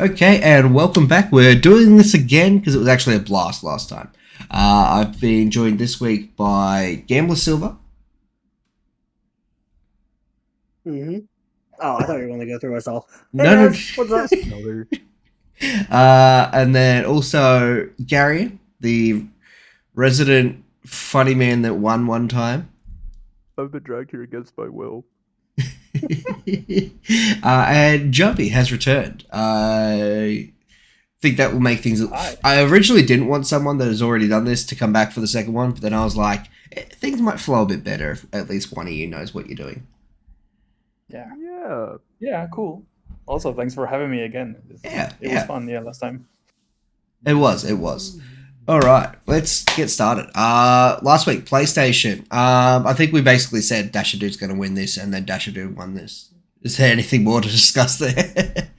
Okay, and welcome back. We're doing this again because it was actually a blast last time. I've been joined this week by Gambler Silver. Mm-hmm. Oh, I thought you were going to go through us all. Hey No, no. guys, what's up? Another. And then also Gary, the resident funny man that won one time. I've been dragged here against my will. And Jumpy has returned. I think that will make things. Hi. I originally didn't want someone that has already done this to come back for the second one, but then I was like, things might flow a bit better if at least one of you knows what you're doing. Yeah. Yeah, cool. Also, thanks for having me again. It was fun, last time. It was. All right, let's get started. Last week, PlayStation. I think we basically said Dasher Dude's going to win this, and then Dasher Dude won this. Is there anything more to discuss there?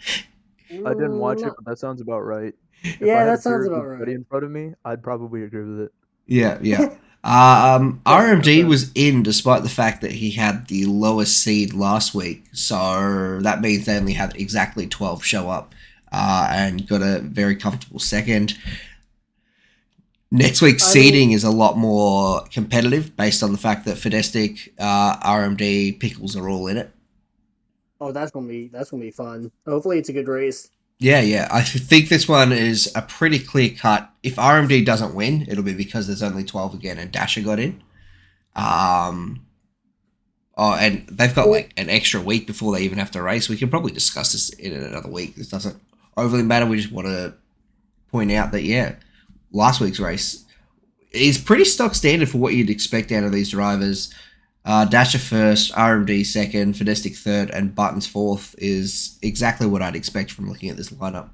I didn't watch it, but that sounds about right. If I Yeah, had that a sounds pure about study right. in front of me, I'd probably agree with it. Yeah. RMD was in despite the fact that he had the lowest seed last week, so that means they only had exactly 12 show up and got a very comfortable second. Next week's seeding is a lot more competitive based on the fact that Fidestic, RMD, Pickles are all in it. Oh, that's gonna be fun. Hopefully, it's a good race. Yeah. I think this one is a pretty clear cut. If RMD doesn't win, it'll be because there's only 12 again and Dasher got in. And they've got like an extra week before they even have to race. We can probably discuss this in another week. This doesn't overly matter. We just want to point out that, last week's race is pretty stock standard for what you'd expect out of these drivers. Dasher first, RMD second, Fidestic third, and Buttons fourth is exactly what I'd expect from looking at this lineup.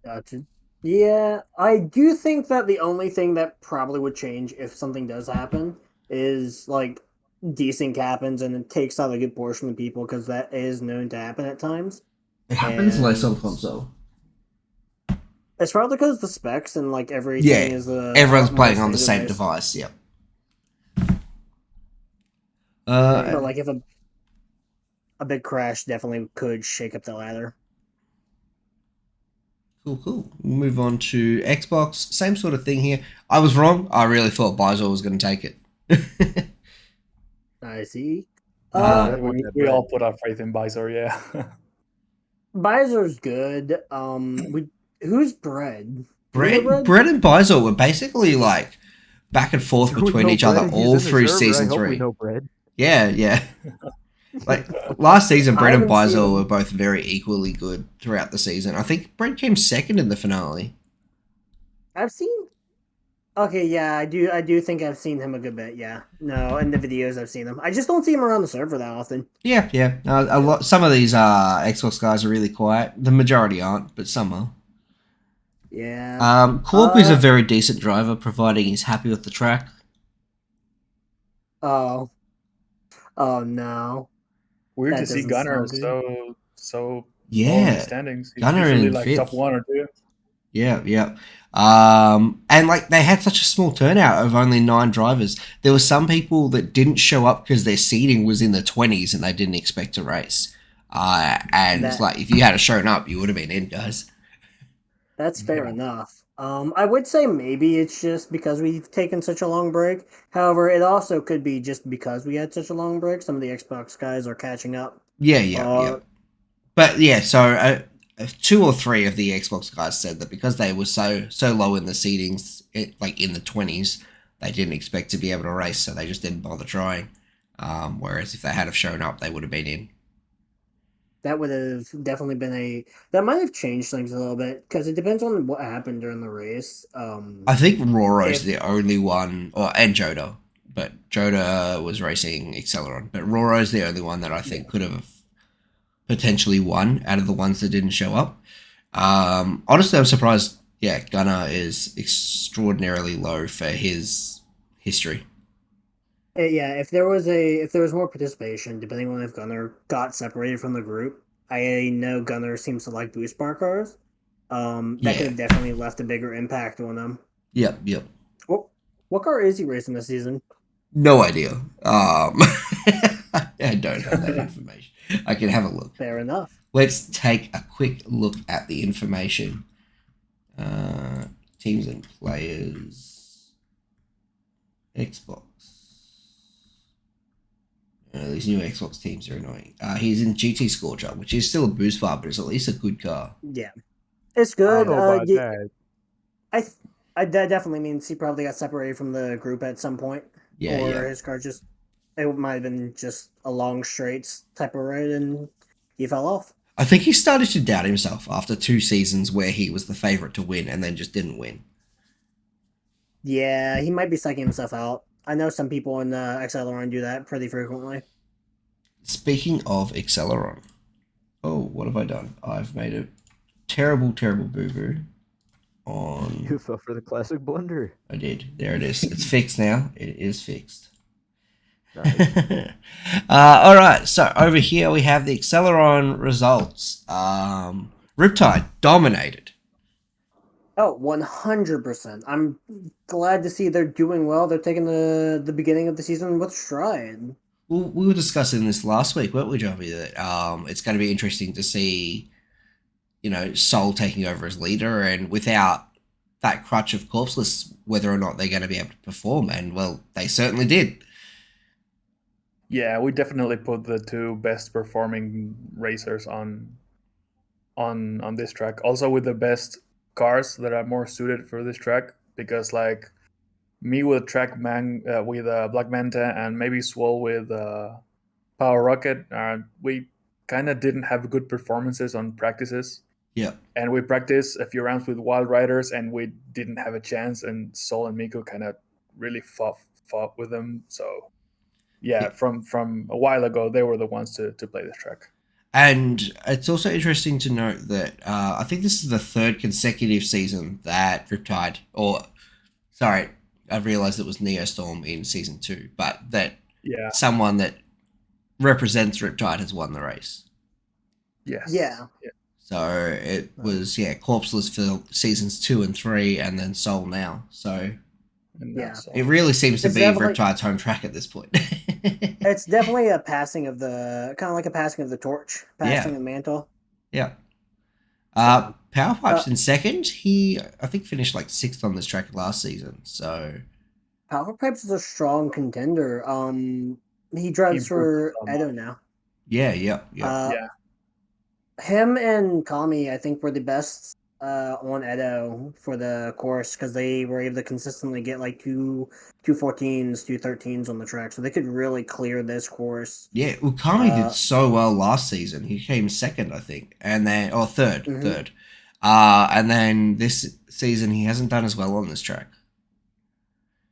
Gotcha. Yeah, I do think that the only thing that probably would change if something does happen is like decent happens and it takes out a good portion of people because that is known to happen at times. It happens less on console. It's probably because the specs and like everything is everyone's playing on the same device. Yep. But like if a big crash definitely could shake up the ladder. Cool. We'll move on to Xbox. Same sort of thing here. I was wrong. I really thought Bizor was going to take it. I see. We all put our faith in Bizor, yeah. Bizor's good. Who's Bread? Bread and Bizor were basically like back and forth between each other all through season 3. Yeah. Like last season, Brett and Bizor were both very equally good throughout the season. I think Brett came second in the finale. I've seen. Okay, yeah, I do think I've seen him a good bit. Yeah, no, in the videos I've seen him. I just don't see him around the server that often. Yeah. A lot. Some of these Xbox guys are really quiet. The majority aren't, but some are. Yeah. Corp is a very decent driver, providing he's happy with the track. Oh no. Weird to see Gunner so yeah low in the standings. He's Gunner usually in like fifth. top 1 or 2. Yeah. And like they had such a small turnout of only 9 drivers. There were some people that didn't show up because their seating was in the 20s and they didn't expect to race. It's like if you had shown up, you would have been in, guys. That's fair enough. I would say maybe it's just because we've taken such a long break. However, it also could be just because we had such a long break. Some of the Xbox guys are catching up. Yeah. But yeah, so 2 or 3 of the Xbox guys said that because they were so low in the seedings, like in the 20s, they didn't expect to be able to race, so they just didn't bother trying. Whereas if they had have shown up, they would have been in. That would have definitely been that might have changed things a little bit because it depends on what happened during the race. I think Roro's the only one, and Joda, but Joda was racing Acceleron, but Roro's the only one that I think could have potentially won out of the ones that didn't show up. Honestly, I'm surprised. Yeah, Gunner is extraordinarily low for his history. Yeah, if there was more participation, depending on if Gunner got separated from the group, I know Gunner seems to like boost bar cars. That could have definitely left a bigger impact on them. Yep. What car is he racing this season? No idea. I don't have that information. I can have a look. Fair enough. let's take a quick look at the information. Teams and players. Xbox. These new Xbox teams are annoying. He's in GT Scorcher, which is still a boost bar, but it's at least a good car. Yeah, it's I good. don't know about that. That definitely means he probably got separated from the group at some point. Yeah, or yeah. his car it might have been just a long straights type of ride and he fell off. I think he started to doubt himself after 2 seasons where he was the favorite to win and then just didn't win. Yeah, he might be psyching himself out. I know some people in Acceleron do that pretty frequently. Speaking of Acceleron, oh, what have I done? I've made a terrible, terrible boo-boo on... You fell for the classic blunder. I did. There it is. It's fixed now. It is fixed. Nice. All right, so over here we have the Acceleron results. Riptide dominated. Oh, 100%. I'm glad to see they're doing well. They're taking the beginning of the season with stride. Well, we were discussing this last week, weren't we, Joby? That it's going to be interesting to see, Soul taking over as leader, and without that crutch of Corpseless, whether or not they're going to be able to perform. And well, they certainly did. Yeah, we definitely put the 2 best performing racers on this track. Also with the best cars that are more suited for this track, because like me with Black Manta and maybe Swole with Power Rocket, we kind of didn't have good performances on practices. Yeah. And we practiced a few rounds with Wild Riders and we didn't have a chance, and Soul and Miko kind of really fought with them. So yeah, from a while ago, they were the ones to play this track. And it's also interesting to note that I think this is the 3rd consecutive season that Riptide, I've realized it was Neostorm in season 2, but that someone that represents Riptide has won the race. Yes. Yeah. So it was, Corpseless for seasons 2 and 3, and then Soul now. So it really seems to be Riptide's home track at this point. It's definitely a passing of the torch, passing the mantle. Yeah. Power Pipe's in second. He, I think, finished like 6th on this track last season. So Power Pipes is a strong contender. He drives for Edo now. Yeah. Him and Kami, I think, were the best on Edo for the course, because they were able to consistently get like 214s, 213s on the track, so they could really clear this course. Yeah, well, Kami did so well last season. He came 2nd, I think, and then third. And then this season he hasn't done as well on this track.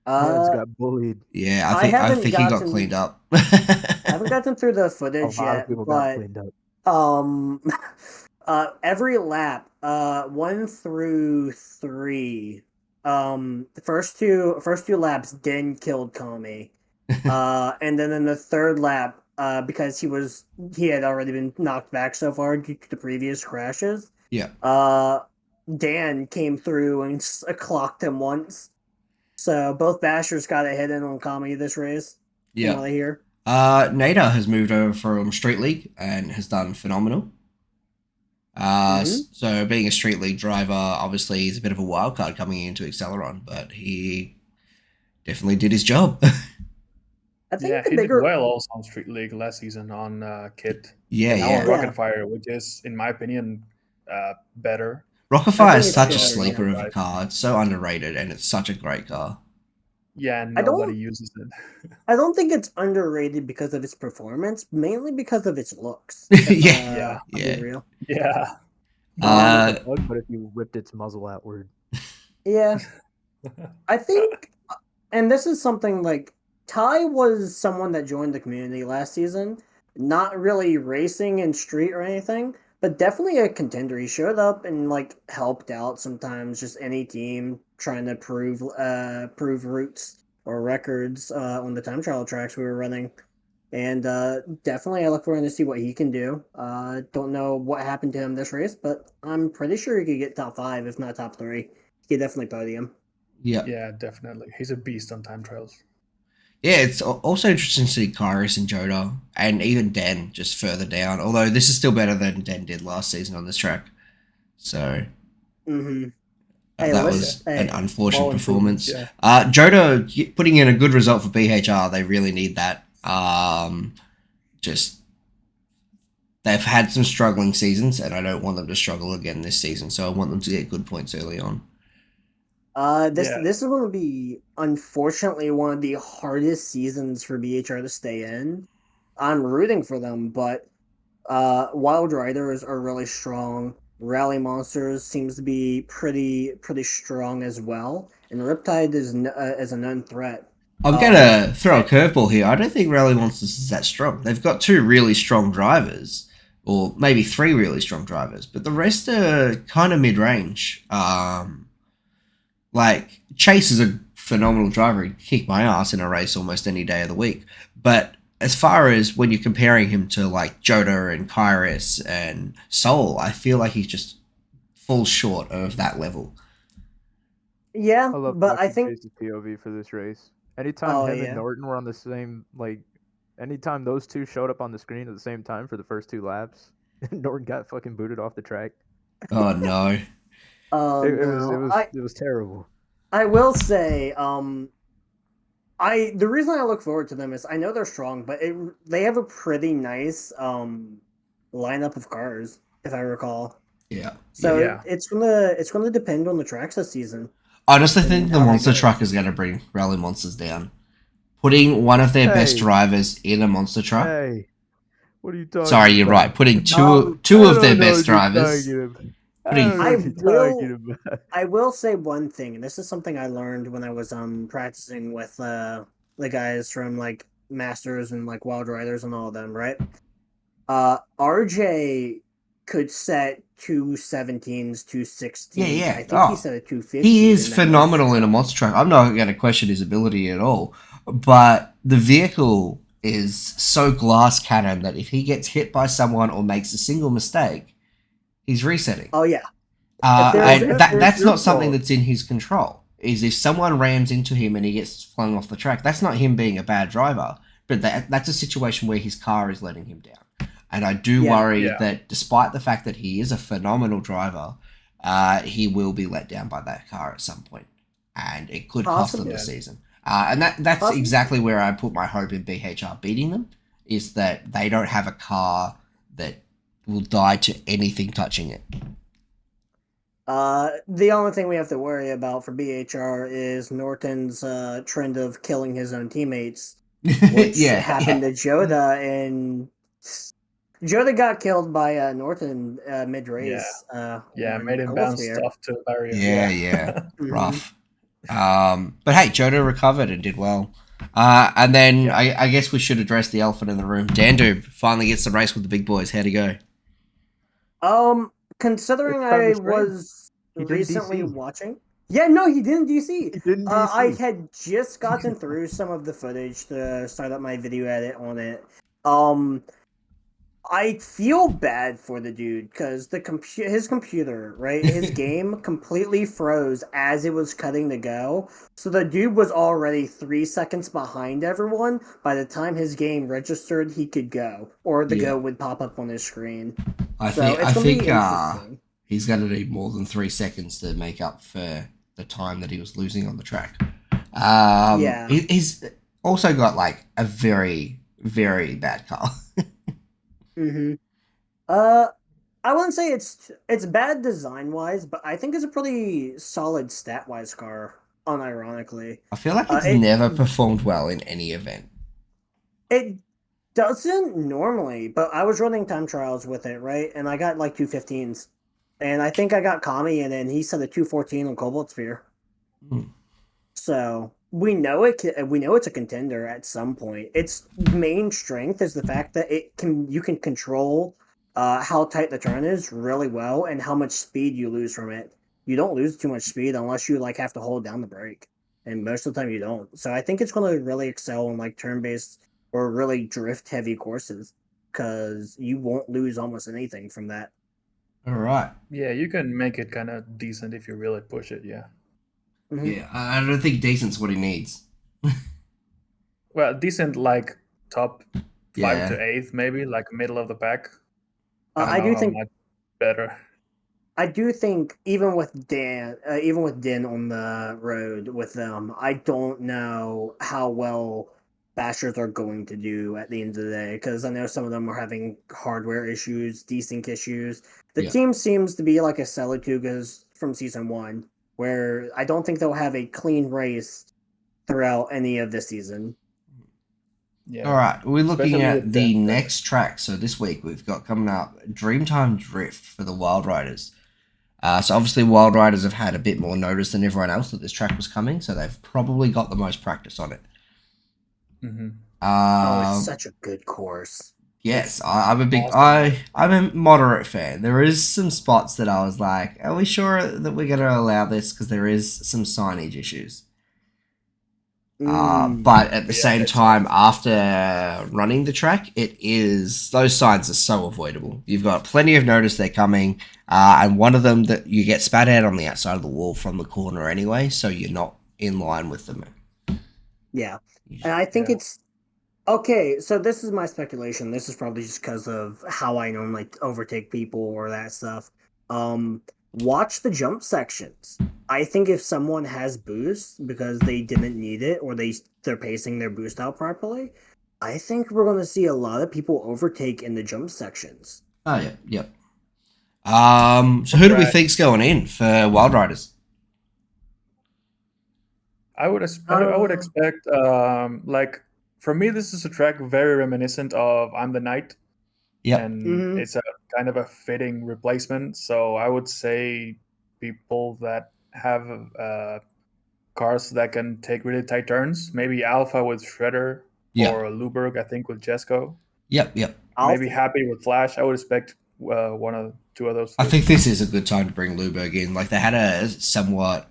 Heads got bullied. Yeah, I think he got cleaned up. I haven't gotten through the footage yet, but every lap, 1 through 3, the first two laps, Den killed Kami, and then in the 3rd lap, because he had already been knocked back so far due to the previous crashes. Yeah. Dan came through and clocked him once, so both bashers got a hit in on Kami this race. Yeah. From what I hear. Nader has moved over from Street League and has done phenomenal. So being a Street League driver, obviously he's a bit of a wild card coming into Acceleron, but he definitely did his job. I think he did well also on Street League last season on Kit. On Rocket Fire, which is, in my opinion, better. Rocket Fire is such a sleeper of a car. It's so underrated, and it's such a great car. Yeah, and nobody uses it. I don't think it's underrated because of its performance, mainly because of its looks. Yeah. But if you whipped its muzzle outward. Yeah. I think, and this is something like, Ty was someone that joined the community last season, not really racing in street or anything, but definitely a contender. He showed up and like helped out sometimes, just any team trying to prove routes or records on the time trial tracks we were running. And definitely I look forward to see what he can do. Don't know what happened to him this race, but I'm pretty sure he could get top 5, if not top 3. He could definitely podium. Yeah. Yeah, definitely. He's a beast on time trials. Yeah, it's also interesting to see Kyrus and Joda and even Den just further down. Although this is still better than Den did last season on this track. So Mm-hmm. Hey, that listen. was an Hey, unfortunate Small improvements, performance. yeah. Joda putting in a good result for BHR. They really need that. Just they've had some struggling seasons, and I don't want them to struggle again this season. So I want them to get good points early on. This Yeah. this is going to be unfortunately one of the hardest seasons for BHR to stay in. I'm rooting for them, but Wild Riders are really strong. Rally Monsters seems to be pretty strong as well, and Riptide is a known threat. I'm Um, gonna throw a curveball here. I don't think Rally Monsters is that strong. They've got two really strong drivers, or maybe three really strong drivers, but the rest are kind of mid-range. Like Chase is a phenomenal driver. He'd kick my ass in a race almost any day of the week. But as far as when you're comparing him to like Joda and Kyrus and Soul, I feel like he just falls short of that level. yeah, I love but I watching think Chase's POV for this race. Anytime oh him and yeah, Norton were on the same, like, anytime those two showed up on the screen at the same time for the first 2 laps, Norton got fucking booted off the track. Oh no. It was it no, was it was terrible. I will say the reason I look forward to them is I know they're strong, but they have a pretty nice lineup of cars, if I recall. Yeah. So Yeah. Yeah. it's gonna depend on the tracks this season I honestly think and the how they monster go. truck is going to bring Rally Monsters down. Putting one of their best Hey, drivers in a monster truck. hey, what are you talking Sorry, you're about? right. Putting two Um, I two of their don't know best what you're drivers. talking about. I Putting don't know I what you're will talking about. I will say one thing, and this is something I learned when I was practicing with the guys from like Masters and like Wild Riders and all of them, right? RJ could set 217s, yeah, 216s. yeah. I think he Oh, set a he 250 is in that monster phenomenal in a truck. monster truck. I'm not going to question his ability at all, but the vehicle is so glass cannon that if he gets hit by someone or makes a single mistake, he's resetting. Oh yeah. If there's And if It's that's there's your not something fault. that's in his control. Is if someone rams into him and he gets flung off the track, that's not him being a bad driver, but that's a situation where his car is letting him down. And I do yeah. worry Yeah. that despite the fact that he is a phenomenal driver, he will be let down by that car at some point, and it could cost them Possibly. the Yeah. season. And that's Possibly. exactly where I put my hope in BHR beating them. Is that they don't have a car that will die to anything touching it. The only thing we have to worry about for BHR is Norton's trend of killing his own teammates, which Yeah, happened yeah, to Joda, and Joda got killed by Norton mid Yeah. race. Yeah. On Made him Cobalt bounce Sphere. off to the barrier. yeah, yeah. Mhm. Rough. But hey, Jodo recovered and did well. And then Yeah. I guess we should address the elephant in the room. Dandoob finally gets the race with the big boys. How'd he go? Considering It's kind of I strange. was He did recently DC. watching, yeah, no, he didn't DC. He didn't I DC. had just gotten through some of the footage to start up my video edit on it. Um, I feel bad for the dude because his computer, right, his game completely froze as it was cutting to go. So the dude was already 3 seconds behind everyone by the time his game registered he could go, or the Yeah, go would pop up on his screen. I So think it's I gonna be think interesting. he's going to need more than 3 seconds to make up for the time that he was losing on the track. Yeah. He's also got like a very very bad car. Mm-hmm. Uh, I wouldn't say it's bad design wise, but I think it's a pretty solid stat wise car. Unironically, I feel like uh, it's it never performed well in any event. it doesn't normally, but I was running time trials with it, right? And I got like 215s, and I think I got Kami, and then he said a 214 on Cobalt Sphere. Hmm. So we know it. We know it's a contender at some point. Its main strength is the fact that you can control how tight the turn is really well and how much speed you lose from it. You don't lose too much speed unless you like have to hold down the brake, and most of the time you don't. So I think it's going to really excel in like turn based or really drift heavy courses because you won't lose almost anything from that. All right. Yeah. You can make it kind of decent if you really push it. Yeah. Mhm. Yeah, I don't think decent's what he needs. well, decent like top 5 Yeah. to 8th, maybe like middle of the pack. I don't I know do how think much better. I do think even with Dan on the road with them, I don't know how well bashers are going to do at the end of the day because I know some of them are having hardware issues, desync issues. The Yeah. team seems to be like a Salatugas from season one, where I don't think they'll have a clean race throughout any of this season. Yeah. All right, we're looking Especially at with the Dan. next track. So this week we've got coming up Dreamtime Drift for the Wild Riders. So obviously Wild Riders have had a bit more notice than everyone else that this track was coming, so they've probably got the most practice on it. Mm-hmm. Oh, it's Um, such a good course. yes, It's I'm a big awesome. I'm a moderate fan. There is some spots that I was like, are we sure that we're going to allow this? Because there is some signage issues. But at the Yeah, same it's time, after running the track, it is those signs are so avoidable. You've got plenty of notice they're coming, and one of them that you get spat out on the outside of the wall from the corner anyway, so you're not in line with them. yeah, and I think yeah. it's okay. So this is my speculation. This is probably just because of how I normally overtake people or that stuff. Watch the jump sections. I think if someone has boost because they didn't need it or they're pacing their boost out properly, I think we're going to see a lot of people overtake in the jump sections. Oh yeah, yep. So What who do we track? think's going in for Wild Riders? I would Uh, expect like for me this is a track very reminiscent of I'm the Knight, Yep, and mhm. it's a kind of a fitting replacement. So I would say people that have cars that can take really tight turns, maybe Alpha with Shredder yep, or Luberg, I think with Jesco. yep. I'll Maybe Happy with Flash. I would expect one of two of those I three. think this is a good time to bring Luberg in. Like they had a somewhat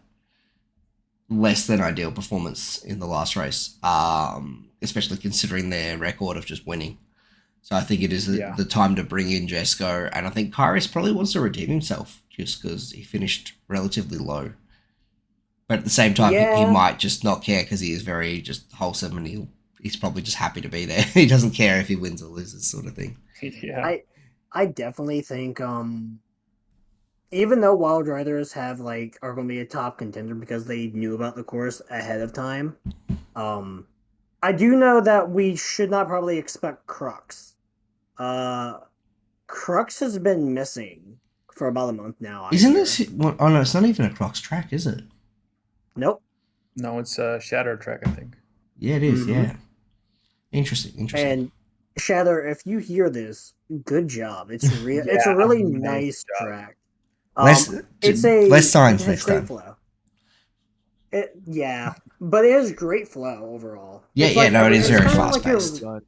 less than ideal performance in the last race, especially considering their record of just winning. So I think it is Yeah, the time to bring in Jesco, and I think Kyrus probably wants to redeem himself just because he finished relatively low. But at the same time, he yeah, might just not care because he is very just wholesome and he's probably just happy to be there. He doesn't care if he wins or loses, sort of thing. yeah, I I definitely think even though Wild Riders have are going to be a top contender because they knew about the course ahead of time, um, I do know that we should not probably expect Crux. Uh, Crux has been missing for about a month now. I Isn't this? hear. Oh no, it's not even a Crocs track, is it? Nope. no, it's a Shatter track, I think. Yeah, it is. Mm-hmm. Yeah, interesting, interesting. And Shatter, if you hear this, good job. It's real. It's a Yeah, really amazing nice job. track. Less less It signs has next great time. flow. Yeah, but it has great flow overall. Yeah, It's yeah, like no, it is it's very kind of fast like paced. your Done.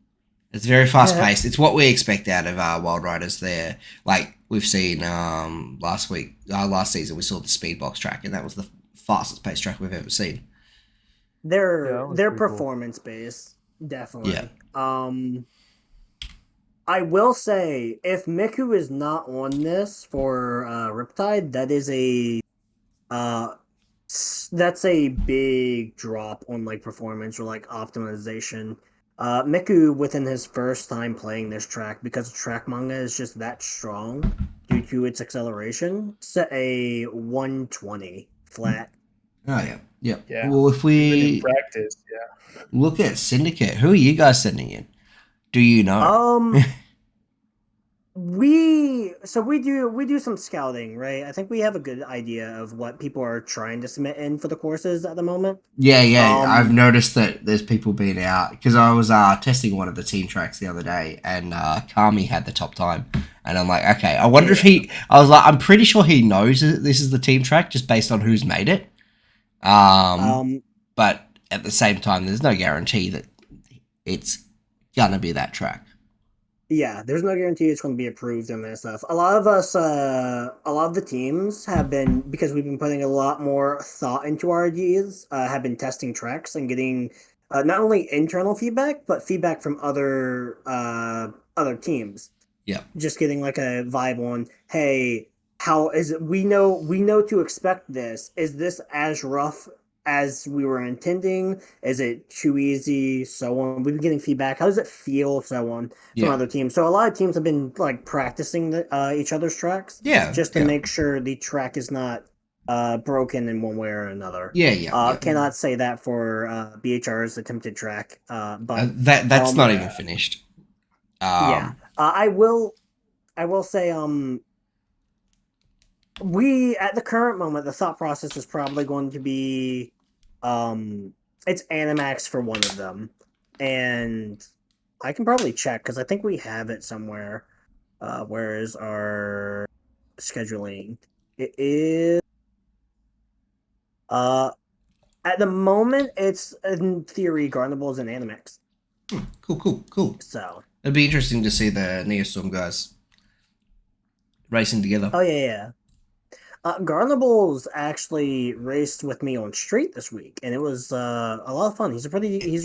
It's very fast paced. It's what we expect out of Wild Riders. There, like we've seen last season, we saw the Speedbox track, and that was the fastest paced track we've ever seen. Yeah, that was they're pretty cool. performance based, Yeah, definitely. I will say if Miku is not on this for Riptide, uh that's a big drop on performance or optimization. Miku within his first time playing this track because track manga is just that strong due to its acceleration set a 120 flat. oh yeah, yeah. Yeah, Well, if even in we practice, yeah. look at Syndicate, who are you guys sending in? Do you know? Um we do some scouting, right? I think we have a good idea of what people are trying to submit in for the courses at the moment. Yeah, yeah. I've Um noticed that there's people being out because I was testing one of the team tracks the other day, and Kami had the top time, and I'm like, okay, I wonder if yeah. he. I was like, I'm pretty sure he knows that this is the team track just based on who's made it. Um, Um but at the same time, there's no guarantee that it's gonna be that track. Yeah, there's no guarantee it's going to be approved and that stuff. A lot of the teams have been, because we've been putting a lot more thought into our ideas, have been testing tracks and getting not only internal feedback, but feedback from other teams. Yeah, Just getting a vibe on, hey, how is it? We know to expect this. Is this as rough as we were intending? Is it too easy? So on. We've been getting feedback. How does it feel? So on from Yeah. other teams. So a lot of teams have been like practicing each other's tracks, Yeah. just to yeah. make sure the track is not broken in one way or another. Yeah. Cannot say that for BHR's attempted track, but That's not even finished. yeah, I will say we at the current moment the thought process is probably going to be it's Animax for one of them, and I can probably check because I think we have it somewhere. Where is our scheduling? It is at the moment it's in theory Garnables and Animax. Cool. So It'd be interesting to see the Neostorm guys racing together. oh yeah. Garnables actually raced with me on street this week, and it was a lot of fun. He's a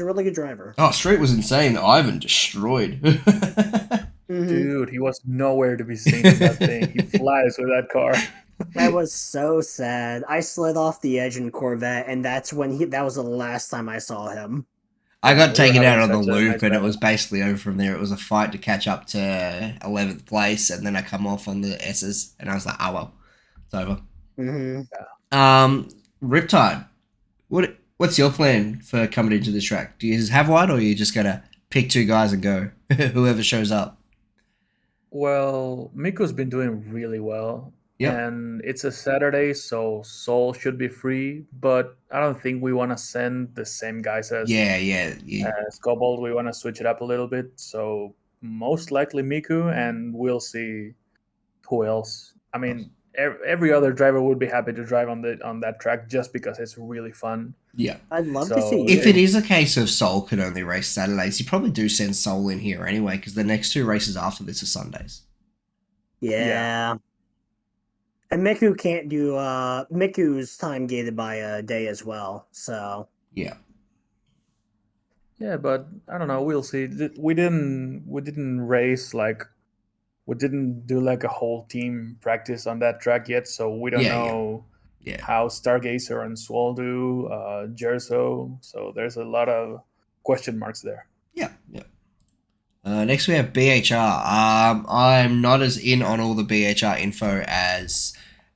really good driver. Oh, Street was insane. Ivan destroyed. Dude, he was nowhere to be seen in that thing. He flies with that car. That was so sad. I slid off the edge in Corvette, and that was the last time I saw him. I got We were taken out having of the such a loop, nice and it battle. was basically over from there. It was a fight to catch up to 11th place, and then I come off on the S's, and I was like, oh well, it's over. Riptide, what's your plan for coming into this track? Do you have one, or are you just gonna pick two guys and go whoever shows up? Well, Miko's been doing really well. Yep. And it's a Saturday, so Soul should be free, but I don't think we want to send the same guys as Yeah. as Cobalt. We want to switch it up a little bit. So most likely Miku, and we'll see who else. I mean, every other driver would be happy to drive on that track just because it's really fun. Yeah. I'd love to So, see If you. it is a case of Soul can only race Saturdays, you probably do send Soul in here anyway, because the next two races after this are Sundays. Yeah. And Miku can't do Miku's time gated by a day as well, so Yeah. Yeah, but I don't know. We'll see. We didn't race like we didn't do like a whole team practice on that track yet, so we don't Yeah. know Yeah. how Stargazer and Swall do, Jerso. So there's a lot of question marks there. Yeah. Next we have BHR. I'm not as in on all the BHR info as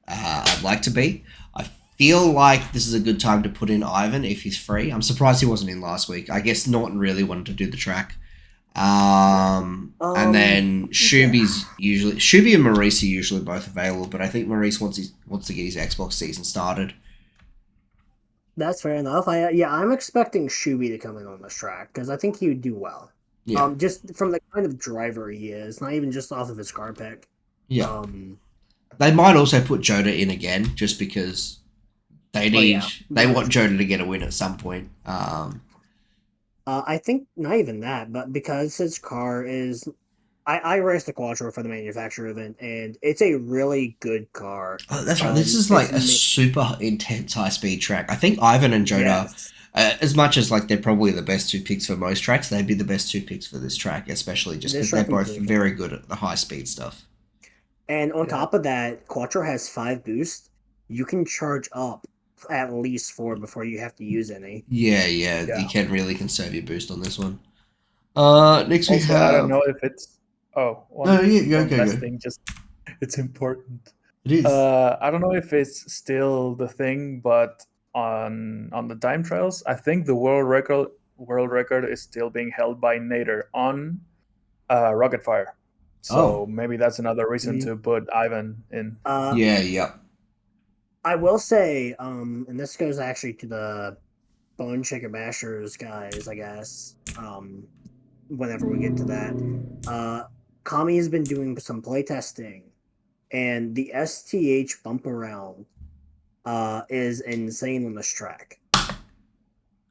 I'd like to be. I feel like this is a good time to put in Ivan if he's free. I'm surprised he wasn't in last week. I guess Norton really wanted to do the track. And then Shuby and Maurice are usually both available, but I think Maurice wants to get his Xbox season started. that's fair enough. I'm expecting Shuby to come in on this track because I think he would do well. Yeah. Just from the kind of driver he is, not even just off of his car pick. Yeah. They might also put Joda in again, just because they want Joda to get a win at some point. I think not even that, but because his car is, I raced the Quattro for the manufacturer event, and it's a really good car. Oh, that's right. This is like a super intense high speed track. I think Ivan and Joda, as much as like they're probably the best two picks for most tracks, they'd be the best two picks for this track, especially just because they're both very good at the high speed stuff. And on top of that, Quattro has 5 boosts. You can charge up at least 4 before you have to use any. Yeah. You can really conserve your boost on this one. Next we have. I don't know if it's. Go. Thing, just it's important. It is. I don't know if it's still the thing, but on the time trials, I think the world record is still being held by Nader on Rocket Fire. So maybe that's another reason to put Ivan in. Yeah. I will say, and this goes actually to the Bone Shaker Bashers guys, I guess. Whenever we get to that, Kami has been doing some playtesting, and the STH bump around is insane on this track.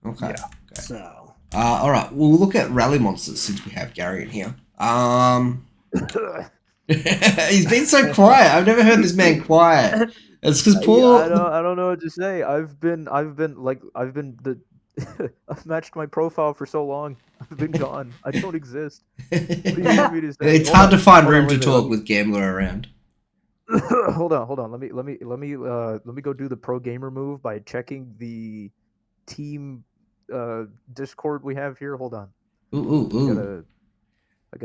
Okay. Yeah. So. All right. We'll look at Rally Monsters since we have Gary in here. He's been so quiet. I've never heard this man quiet. It's because Paul. I don't know what to say. I've matched my profile for so long. I've been gone. I don't exist. What do you want me to say? It's hard to find room to talk with Gambler around. Hold on. Let me go do the pro gamer move by checking the team Discord we have here. Hold on. I gotta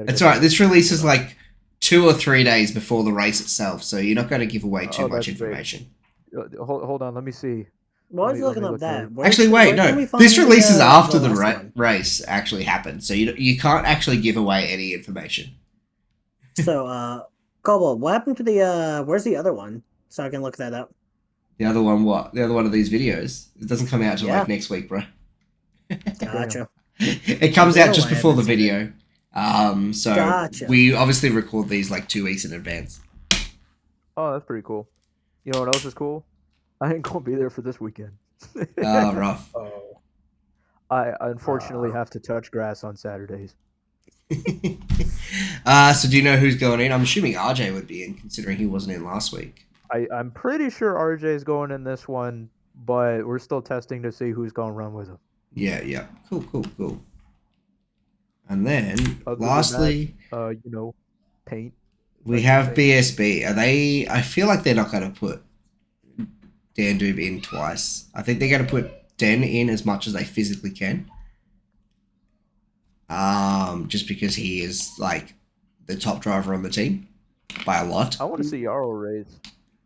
That's get all right. that. This releases like 2 or 3 days before the race itself, so you're not going to give away too much that's great. information. Hold on. Let me see. While he's Let looking me up look that, Actually, wait, where can no. we find This releases after the last one? race actually happens, so you can't actually give away any information. So, Cobalt, what happened to the where's the other one? So I can look that up. The other one, what? The other one of these videos? It doesn't come out till Yeah. like next week, bro. Gotcha. It comes The out other just one, I before the haven't seen video. So Gotcha. we obviously record these like 2 weeks in advance. Oh, that's pretty cool. You know what else is cool? I ain't gonna be there for this weekend. Oh, rough. Oh. I unfortunately have to touch grass on Saturdays. So do you know who's going in? I'm assuming RJ would be in, considering he wasn't in last week. I'm pretty sure RJ is going in this one, but we're still testing to see who's going to run with him. Yeah. Cool. And then, Other than lastly, that, paint. we Touch have paint. BSB. Are they? I feel like they're not going to put Dan Doob in twice. I think they're going to put Den in as much as they physically can. Just because he is like the top driver on the team by a lot. I want to see Yarrow race.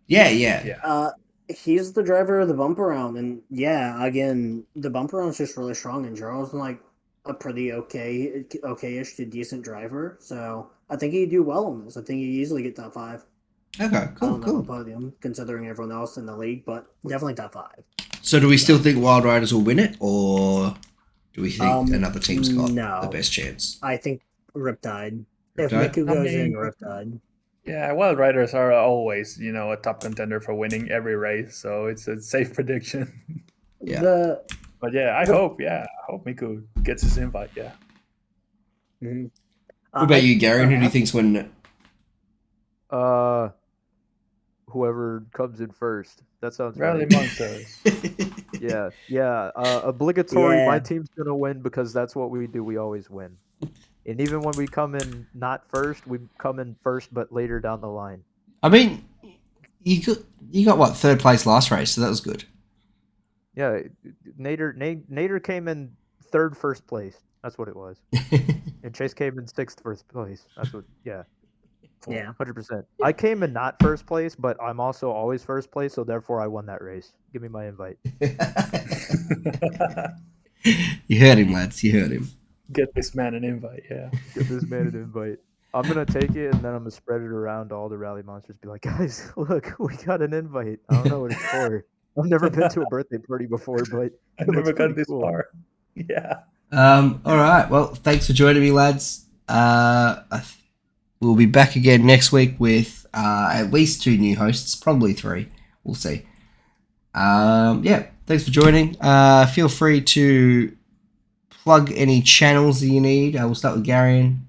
Yeah. He's the driver of the bump around, and yeah, again, the bump around is just really strong, and Jarl's like a pretty okayish to decent driver, so I think he'd do well on this. I think he'd easily get top 5. Okay, I don't know cool. about podium, considering everyone else in the league, but definitely top 5. So do we still think Wild Riders will win it, or do we think another team's got no. the best chance? I think Riptide. If Riptide? Miku goes in, Riptide. Yeah, Wild Riders are always, a top contender for winning every race, so it's a safe prediction. Yeah. But yeah, I hope Miku gets his invite. Yeah. Mhm. What about you, Gary? Who do you think's winning it? Whoever comes in first. That sounds Rally right. Monsters. Yeah. Obligatory. Yeah. My team's gonna win because that's what we do. We always win. And even when we come in not first, we come in first, but later down the line. I mean, you got what, 3rd place last race, so that was good. Yeah, Nader came in 3rd first place. That's what it was. And Chase came in 6th first place. That's what. Yeah. Yeah. 100%. I came in not first place, but I'm also always first place, so therefore I won that race. Give me my invite. You heard him, lads. You heard him. Get this man an invite. Yeah. Give this man an invite. I'm gonna take it and then I'm gonna spread it around to all the rally monsters. Be like, guys, look, we got an invite. I don't know what it's for. I've never been to a birthday party before, but I never got this far. Yeah. All right. Well, thanks for joining me, lads. We'll be back again next week with at least 2 new hosts, probably 3. We'll see. Thanks for joining. Feel free to plug any channels that you need. We'll start with Garion.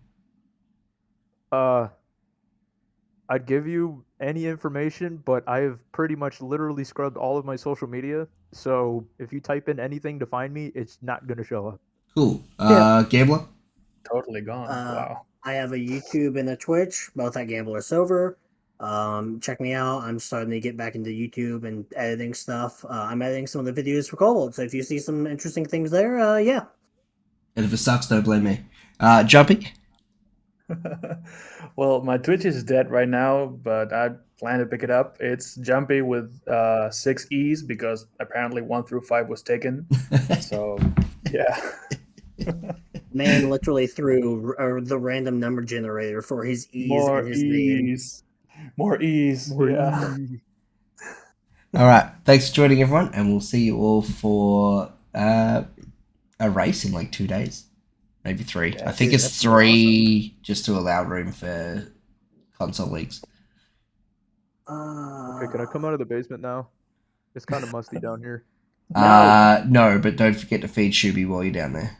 I'd give you any information, but I have pretty much literally scrubbed all of my social media. So if you type in anything to find me, it's not gonna show up. Cool. Yeah. Gambler? Totally gone. Wow. I have a YouTube and a Twitch, both at Gambler Silver. Check me out. I'm starting to get back into YouTube and editing stuff. I'm editing some of the videos for Cobalt, so if you see some interesting things there, yeah. And if it sucks, don't blame me. Jumpy? Well, my Twitch is dead right now, but I plan to pick it up. It's Jumpy with 6 E's because apparently 1 through 5 was taken. So, yeah. Man literally threw the random number generator for his E's More and his name. E's. More E's. Yeah. All right. Thanks for joining, everyone, and we'll see you all for a race in like 2 days. Maybe 3. Yeah, I think dude, it's that's 3 just to allow room for console leagues. Okay, can I come out of the basement now? It's kind of musty down here. No, but don't forget to feed Shuby while you're down there.